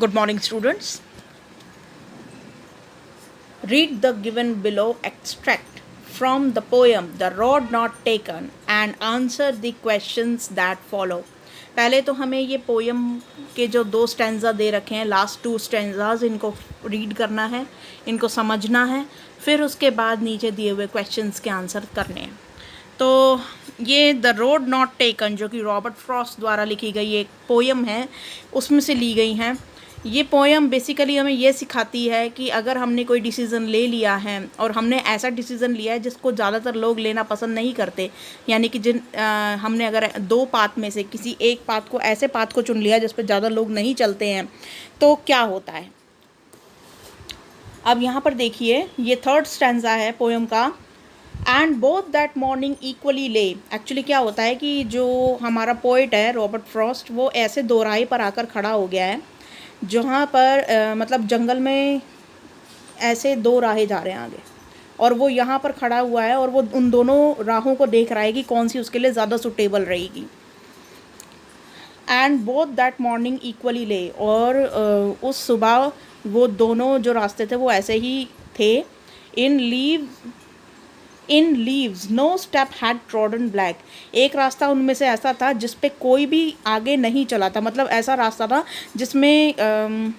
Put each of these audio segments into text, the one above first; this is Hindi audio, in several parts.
Good morning, students. Read the given below extract from the poem The Road Not Taken and answer the questions that follow. पहले तो हमें ये पोएम के जो 2 स्टैंजा दे रखे हैं, लास्ट 2 स्टैंजाज, इनको रीड करना है, इनको समझना है, फिर उसके बाद नीचे दिए हुए क्वेश्चंस के आंसर करने हैं। तो ये द रोड नॉट टेकन जो कि रॉबर्ट फ्रॉस्ट द्वारा लिखी गई एक पोएम है, उसमें से ली गई हैं। ये पोएम बेसिकली हमें ये सिखाती है कि अगर हमने कोई डिसीज़न ले लिया है और हमने ऐसा डिसीज़न लिया है जिसको ज़्यादातर लोग लेना पसंद नहीं करते, यानी कि हमने अगर 2 पाथ में से किसी एक पाथ को, ऐसे पाथ को चुन लिया जिस पर ज़्यादा लोग नहीं चलते हैं, तो क्या होता है। अब यहाँ पर देखिए, ये 3rd स्टैंजा है पोएम का। And both that morning equally ले। एक्चुअली क्या होता है कि जो हमारा पोइट है रॉबर्ट फ्रॉस्ट, वो ऐसे दोराहे पर आकर खड़ा हो गया है जहाँ पर मतलब जंगल में ऐसे 2 राहें जा रहे हैं आगे, और वो यहाँ पर खड़ा हुआ है और वो उन दोनों राहों को देख रहा है कि कौन सी उसके लिए ज़्यादा सूटेबल रहेगी। And both that morning equally ले, और उस सुबह वो दोनों जो रास्ते थे वो ऐसे ही थे। In leaves no step had trodden black. एक रास्ता उनमें से ऐसा था जिस पे कोई भी आगे नहीं चला था, मतलब ऐसा रास्ता था जिसमें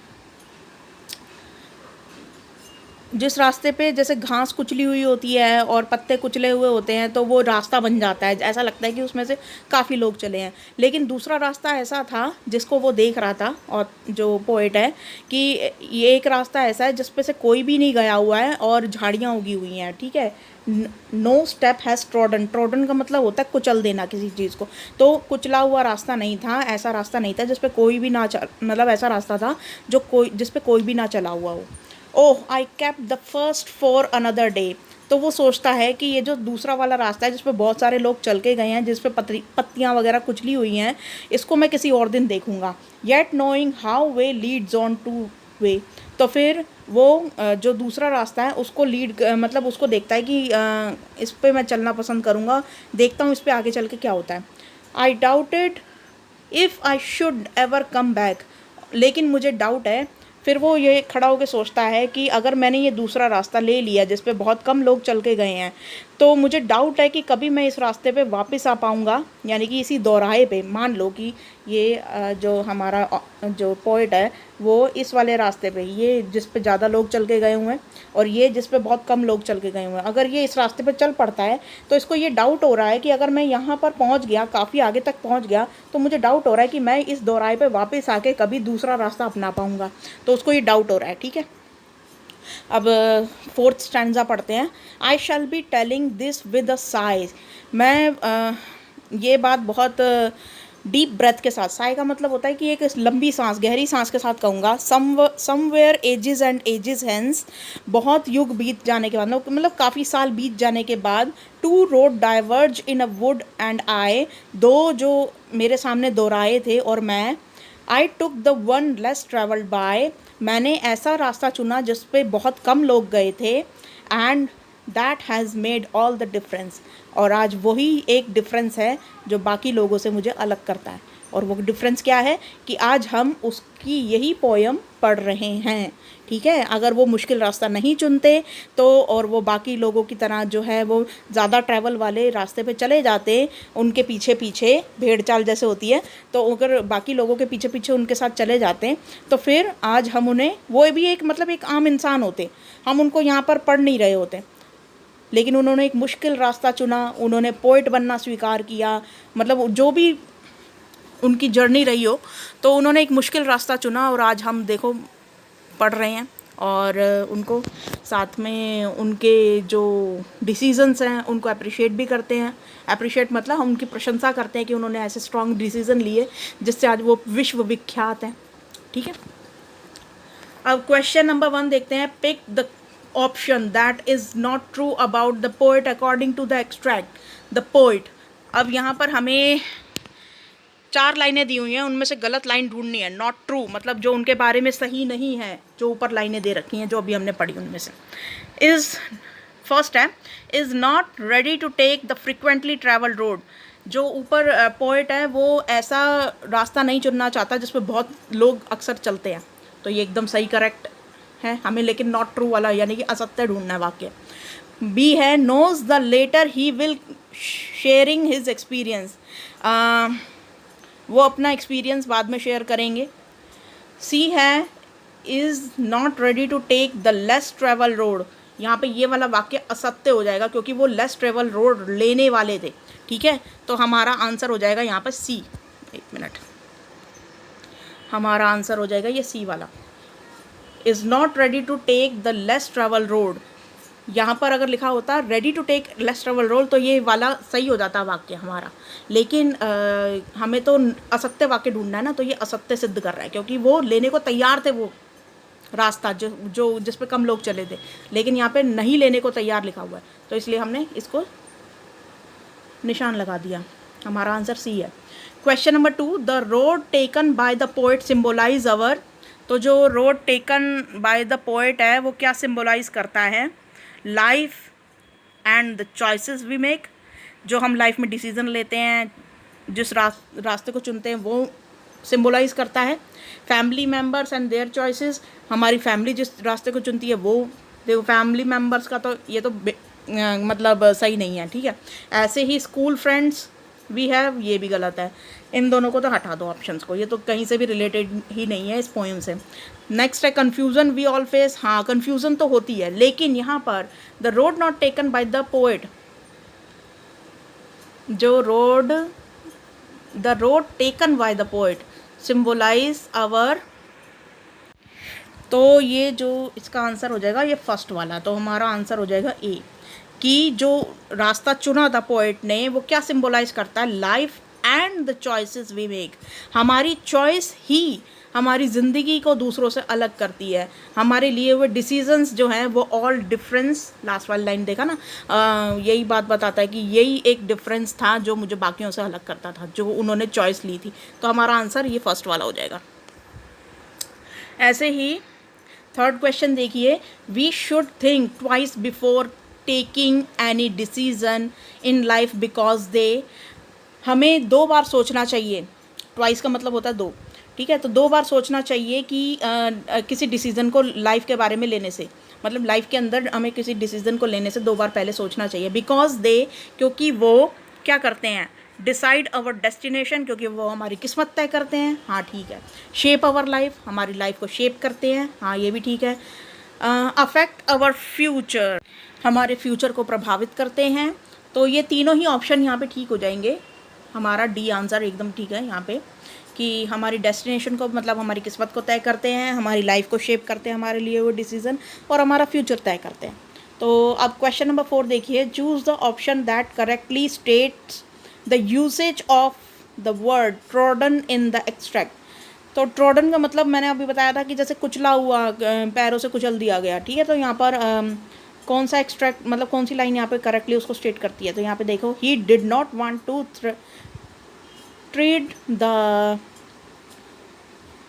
जिस रास्ते पे जैसे घास कुचली हुई होती है और पत्ते कुचले हुए होते हैं तो वो रास्ता बन जाता है, ऐसा लगता है कि उसमें से काफ़ी लोग चले हैं। लेकिन दूसरा रास्ता ऐसा था जिसको वो देख रहा था, और जो पोएट है, कि ये एक रास्ता ऐसा है जिस पे से कोई भी नहीं गया हुआ है और झाड़ियाँ उगी हुई हैं, ठीक है। No step has trodden. Trodden का मतलब होता है कुचल देना किसी चीज़ को, तो कुचला हुआ रास्ता नहीं था, ऐसा रास्ता नहीं था जिस पे कोई भी ना मतलब ऐसा रास्ता था जिस पे कोई भी ना चला हुआ हो। Oh I kept the first for another day. तो वो सोचता है कि ये जो दूसरा वाला रास्ता है जिस पे बहुत सारे लोग चल के गए हैं, जिस पे पत्तियाँ वगैरह कुचली हुई हैं, इसको मैं किसी और दिन देखूंगा। Yet knowing how way Leeds on two way. तो फिर वो जो दूसरा रास्ता है उसको मतलब उसको देखता है कि इस पे मैं चलना पसंद करूँगा, देखता हूँ इस पे आगे चल के क्या होता है। आई doubted if I should ever come back. लेकिन मुझे डाउट है। फिर वो ये खड़ा होकर सोचता है कि अगर मैंने ये दूसरा रास्ता ले लिया जिस पे बहुत कम लोग चल के गए हैं, तो मुझे डाउट है कि कभी मैं इस रास्ते पे वापस आ पाऊँगा, यानी कि इसी दोराहे पे। मान लो कि ये जो हमारा जो पोएट है वो इस वाले रास्ते पे, ये जिस पे ज़्यादा लोग चल के गए हुए हैं और ये जिस पे बहुत कम लोग चल के गए हुए हैं, अगर ये इस रास्ते पे चल पड़ता है तो इसको ये डाउट हो रहा है कि अगर मैं यहाँ पर पहुँच गया, काफ़ी आगे तक पहुँच गया, तो मुझे डाउट हो रहा है कि मैं इस दोराहे पे वापस आके कभी दूसरा रास्ता अपना पाऊँगा। तो उसको ये डाउट हो रहा है, ठीक है। अब 4th स्टैंजा पढ़ते हैं। I shall be telling this with a sigh. मैं ये बात बहुत डीप ब्रेथ के साथ, साई का मतलब होता है कि एक लंबी सांस, गहरी सांस के साथ कहूँगा। Somewhere ages and ages hence, बहुत युग बीत जाने के बाद, मतलब काफ़ी साल बीत जाने के बाद, 2 road diverge in a wood and I, 2 जो मेरे सामने दोराहे थे और मैं। I took the one less travelled by, मैंने ऐसा रास्ता चुना जिस पे बहुत कम लोग गए थे। And that has made all the difference, और आज वही एक डिफरेंस है जो बाकी लोगों से मुझे अलग करता है। और वो डिफरेंस क्या है कि आज हम उसकी यही पोएम पढ़ रहे हैं, ठीक है। अगर वो मुश्किल रास्ता नहीं चुनते तो, और वो बाकी लोगों की तरह जो है वो ज़्यादा ट्रैवल वाले रास्ते पे चले जाते, उनके पीछे पीछे भेड़ चाल जैसे होती है, तो अगर बाकी लोगों के पीछे पीछे उनके साथ चले जाते तो फिर आज हम उन्हें, वो भी एक मतलब एक आम इंसान होते, हम उनको यहाँ पर पढ़ नहीं रहे होते। लेकिन उन्होंने एक मुश्किल रास्ता चुना, उन्होंने पोइट बनना स्वीकार किया, मतलब जो भी उनकी जर्नी रही हो, तो उन्होंने एक मुश्किल रास्ता चुना और आज हम देखो पढ़ रहे हैं। और उनको साथ में उनके जो डिसीजंस हैं उनको अप्रिशिएट भी करते हैं। अप्रिशिएट मतलब हम उनकी प्रशंसा करते हैं कि उन्होंने ऐसे स्ट्रॉन्ग डिसीजन लिए जिससे आज वो विश्व विख्यात हैं, ठीक है। अब क्वेश्चन नंबर 1 देखते हैं। Pick the option that is not true about the poet according to the extract the poet. अब यहाँ पर हमें 4 लाइनें दी हुई हैं, उनमें से गलत लाइन ढूंढनी है। नॉट ट्रू मतलब जो उनके बारे में सही नहीं है, जो ऊपर लाइनें दे रखी हैं जो अभी हमने पढ़ी उनमें से। इज फर्स्ट है, is not ready to take the frequently travelled road. जो ऊपर पोएट है वो ऐसा रास्ता नहीं चुनना चाहता जिस पे बहुत लोग अक्सर चलते हैं, तो ये एकदम सही करेक्ट है हमें, लेकिन नॉट ट्रू वाला यानी कि असत्य ढूंढना है वाक्य। बी है knows the later he will sharing his experience, वो अपना एक्सपीरियंस बाद में शेयर करेंगे। सी है is not ready to take the less travel road, यहाँ पे ये वाला वाक्य असत्य हो जाएगा क्योंकि वो लेस ट्रेवल रोड लेने वाले थे। ठीक है, तो हमारा आंसर हो जाएगा यहाँ पर सी। एक मिनट, हमारा आंसर हो जाएगा ये सी वाला, is not ready to take the less travel road. यहाँ पर अगर लिखा होता ready to take less travel road तो ये वाला सही हो जाता वाक्य हमारा, लेकिन हमें तो असत्य वाक्य ढूंढना है ना, तो ये असत्य सिद्ध कर रहा है क्योंकि वो लेने को तैयार थे वो रास्ता जो जिस पे कम लोग चले थे, लेकिन यहाँ पे नहीं लेने को तैयार लिखा हुआ है, तो इसलिए हमने इसको निशान लगा दिया। हमारा आंसर सी है। Question number 2, the road taken by the poet symbolise our, तो जो road taken by the poet है वो क्या सिम्बोलाइज करता है? Life and the choices we make, जो हम लाइफ में डिसीजन लेते हैं, जिस रास्ते को चुनते हैं वो सिम्बोलाइज करता है। Family members and there choices, हमारी फैमिली जिस रास्ते को चुनती है वो, देखो फैमिली मेम्बर्स का तो ये तो मतलब सही नहीं है। ठीक है, ऐसे ही स्कूल फ्रेंड्स वी हैव, ये भी गलत है। इन दोनों को तो हटा दो ऑप्शंस को, ये तो कहीं से भी रिलेटेड ही नहीं है इस पोएम से। नेक्स्ट है कन्फ्यूज़न वी ऑल फेस, हाँ कन्फ्यूज़न तो होती है, लेकिन यहाँ पर the road not taken by the poet, जो the road taken by the poet symbolise our, तो ये जो इसका आंसर हो जाएगा ये फर्स्ट वाला, तो हमारा आंसर हो जाएगा ए, कि जो रास्ता चुना था पोएट ने वो क्या सिम्बोलाइज करता है? Life and the choices we make, हमारी चॉइस ही हमारी ज़िंदगी को दूसरों से अलग करती है। हमारे लिए हुए डिसीजंस जो हैं वो ऑल डिफरेंस, लास्ट वाली लाइन देखा ना, यही बात बताता है कि यही एक डिफरेंस था जो मुझे बाकियों से अलग करता था, जो उन्होंने चॉइस ली थी। तो हमारा आंसर ये फर्स्ट वाला हो जाएगा। ऐसे ही थर्ड क्वेश्चन देखिए, we should think twice before taking any decision in life because they, हमें 2 बार सोचना चाहिए। ट्वाइस का मतलब होता है 2, ठीक है, तो 2 बार सोचना चाहिए कि किसी डिसीज़न को लाइफ के बारे में लेने से, मतलब लाइफ के अंदर हमें किसी डिसीज़न को लेने से 2 बार पहले सोचना चाहिए। बिकॉज दे, क्योंकि वो क्या करते हैं? डिसाइड अवर डेस्टिनेशन, क्योंकि वो हमारी किस्मत तय करते हैं, हाँ ठीक है। शेप अवर लाइफ, हमारी लाइफ को शेप करते हैं, हाँ ये भी ठीक है। अफेक्ट अवर फ्यूचर, हमारे फ्यूचर को प्रभावित करते हैं। तो ये तीनों ही ऑप्शन यहाँ पे ठीक हो जाएंगे। हमारा डी आंसर एकदम ठीक है यहाँ पे, कि हमारी डेस्टिनेशन को मतलब हमारी किस्मत को तय करते हैं, हमारी लाइफ को शेप करते हैं हमारे लिए वो डिसीज़न, और हमारा फ्यूचर तय करते हैं। तो अब क्वेश्चन नंबर 4 देखिए, choose the option that correctly states the usage of the word trodden in the extract. तो ट्रोडन का मतलब मैंने अभी बताया था कि जैसे कुचला हुआ, पैरों से कुचल दिया गया, ठीक है। तो यहाँ पर कौन सा एक्सट्रैक्ट मतलब कौन सी लाइन यहाँ पे करेक्टली उसको स्टेट करती है? तो यहाँ पे देखो, he did not want to tread the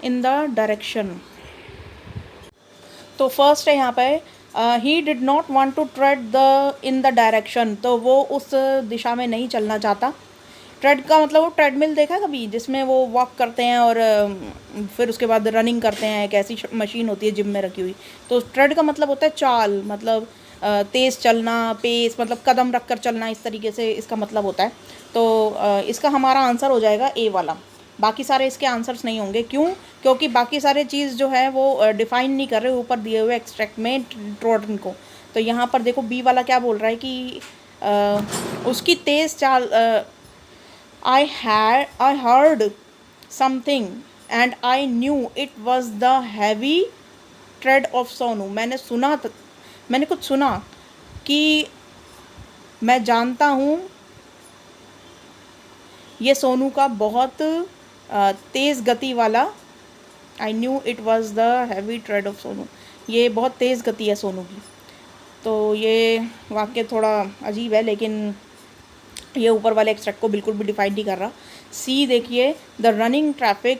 in the direction. तो फर्स्ट है यहाँ पे he did not want to tread the in the direction, तो वो उस दिशा में नहीं चलना चाहता। ट्रेड का मतलब वो ट्रेडमिल देखा कभी, जिसमें वो वॉक करते हैं और फिर उसके बाद रनिंग करते हैं, एक ऐसी मशीन होती है जिम में रखी हुई। तो ट्रेड का मतलब होता है चाल, मतलब तेज़ चलना, पेस मतलब कदम रख कर चलना, इस तरीके से इसका मतलब होता है। तो इसका हमारा आंसर हो जाएगा ए वाला। बाकी सारे इसके आंसर्स नहीं होंगे, क्यों? क्योंकि बाकी सारे चीज़ जो है वो डिफ़ाइन नहीं कर रहे ऊपर दिए हुए एक्सट्रैक्ट में ट्रोडन को। तो यहाँ पर देखो बी वाला क्या बोल रहा है कि उसकी तेज़ चाल, I heard something and I knew it was the heavy tread of Sonu. मैंने कुछ सुना कि मैं जानता हूँ ये सोनू का बहुत तेज़ गति वाला, I knew it was the heavy tread of Sonu, ये बहुत तेज़ गति है सोनू की। तो ये वाक्य थोड़ा अजीब है, लेकिन ये ऊपर वाले एक्सट्रैक्ट को बिल्कुल भी डिफाइन नहीं कर रहा। सी देखिए, the running traffic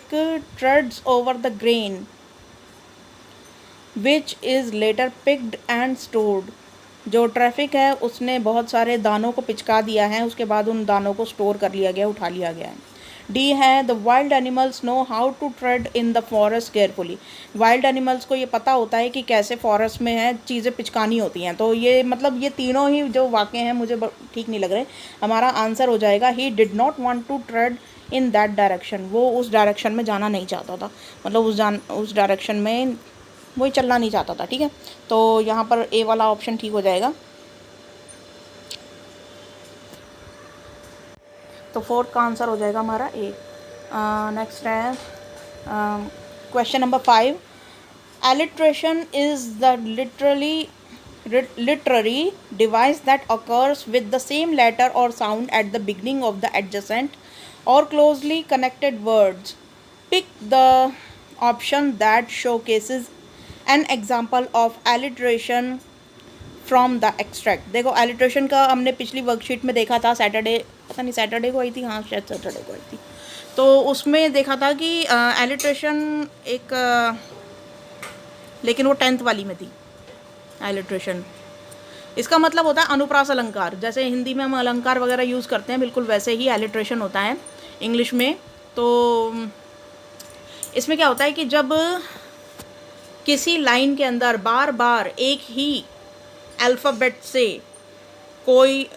treads over the grain which is later picked and stored. जो ट्रैफिक है उसने बहुत सारे दानों को पिचका दिया है, उसके बाद उन दानों को स्टोर कर लिया गया, उठा लिया गया है। डी है the wild animals know how to tread in the forest carefully. Wild animals को ये पता होता है कि कैसे फॉरेस्ट में है चीज़ें पिचकानी होती हैं। तो ये मतलब ये तीनों ही जो वाक्य हैं मुझे ठीक नहीं लग रहे। हमारा आंसर हो जाएगा he did not want to tread in that direction. वो उस डायरेक्शन में जाना नहीं चाहता था, मतलब उस डायरेक्शन में वही चलना नहीं चाहता था। ठीक है, तो यहाँ पर ए वाला ऑप्शन ठीक हो जाएगा। तो फोर्थ का आंसर हो जाएगा हमारा ए। नेक्स्ट है question number 5। Alliteration is the literary device that occurs with the same letter or sound at the beginning of the adjacent or closely connected words. Pick the option that showcases an example of alliteration from the extract. देखो एलिट्रेशन का हमने पिछली वर्कशीट में देखा था, सैटरडे, पता नहीं सैटरडे को आई थी, हाँ शायद सैटरडे को आई थी। तो उसमें देखा था कि एलिट्रेशन एक लेकिन वो 10th वाली में थी एलिट्रेशन। इसका मतलब होता है अनुप्रास अलंकार। जैसे हिंदी में हम अलंकार वगैरह यूज़ करते हैं, बिल्कुल वैसे ही एलिट्रेशन होता है इंग्लिश में। तो इसमें क्या होता है कि जब किसी लाइन के अंदर बार बार एक ही अल्फ़ाबेट से कोई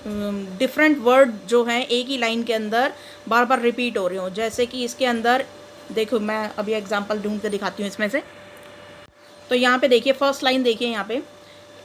डिफरेंट वर्ड जो हैं एक ही लाइन के अंदर बार बार रिपीट हो रहे हो, जैसे कि इसके अंदर देखो मैं अभी एग्जांपल ढूंढ के दिखाती हूँ इसमें से। तो यहाँ पे देखिए फर्स्ट लाइन देखिए यहाँ पे,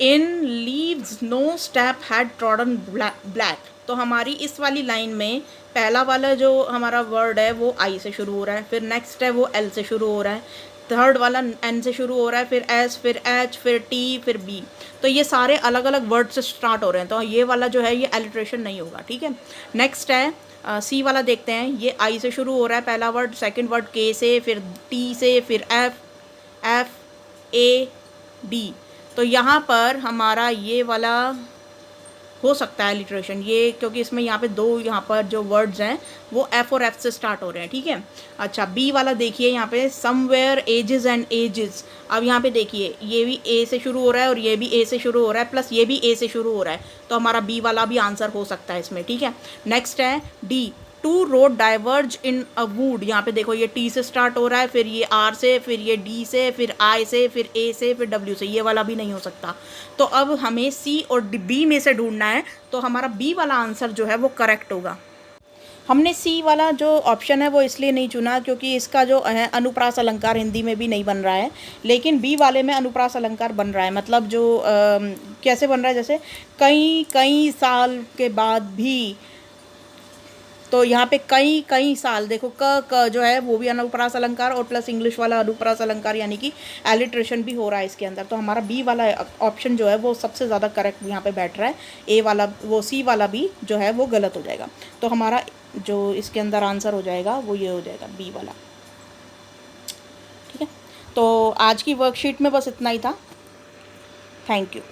in leaves no step had trodden black. तो हमारी इस वाली लाइन में पहला वाला जो हमारा वर्ड है वो आई से शुरू हो रहा है, फिर नेक्स्ट है वो एल से शुरू हो रहा है, थर्ड वाला एन से शुरू हो रहा है, फिर एस, फिर एच, फिर टी, फिर बी। तो ये सारे अलग अलग वर्ड से स्टार्ट हो रहे हैं, तो ये वाला जो है ये एलिट्रेशन नहीं होगा। ठीक है, नेक्स्ट है सी वाला देखते हैं। ये आई से शुरू हो रहा है पहला वर्ड, सेकंड वर्ड के से, फिर टी से, फिर एफ, एफ ए डी। तो यहाँ पर हमारा ये वाला हो सकता है एलिट्रेशन, ये क्योंकि इसमें यहाँ पे दो यहाँ पर जो वर्ड्स हैं वो एफ और एफ से स्टार्ट हो रहे हैं। ठीक है, अच्छा बी वाला देखिए यहाँ पे समवेयर एजेस एंड एजेस। अब यहाँ पे देखिए ये भी ए से शुरू हो रहा है और ये भी ए से शुरू हो रहा है, प्लस ये भी ए से शुरू हो रहा है, तो हमारा बी वाला भी आंसर हो सकता है इसमें। ठीक है, नेक्स्ट है D, two road diverge in a wood. यहाँ पे देखो ये टी से स्टार्ट हो रहा है, फिर ये आर से, फिर ये डी से, फिर आई से, फिर ए से, फिर डब्ल्यू से, ये वाला भी नहीं हो सकता। तो अब हमें सी और बी में से ढूंढना है, तो हमारा बी वाला आंसर जो है वो करेक्ट होगा। हमने सी वाला जो ऑप्शन है वो इसलिए नहीं चुना क्योंकि इसका जो है अनुप्रास अलंकार हिंदी में भी नहीं बन रहा है, लेकिन बी वाले में अनुप्रास अलंकार बन रहा है। मतलब जो कैसे बन रहा है, जैसे कई साल के बाद भी, तो यहाँ पे कई साल देखो क जो है वो भी अनुप्रास अलंकार और प्लस इंग्लिश वाला अनुप्रास अलंकार, यानी कि एलिट्रेशन भी हो रहा है इसके अंदर। तो हमारा बी वाला ऑप्शन जो है वो सबसे ज़्यादा करेक्ट यहाँ पे बैठ रहा है। ए वाला वो सी वाला भी जो है वो गलत हो जाएगा। तो हमारा जो इसके अंदर आंसर हो जाएगा वो ये हो जाएगा बी वाला। ठीक है, तो आज की वर्कशीट में बस इतना ही था। Thank you.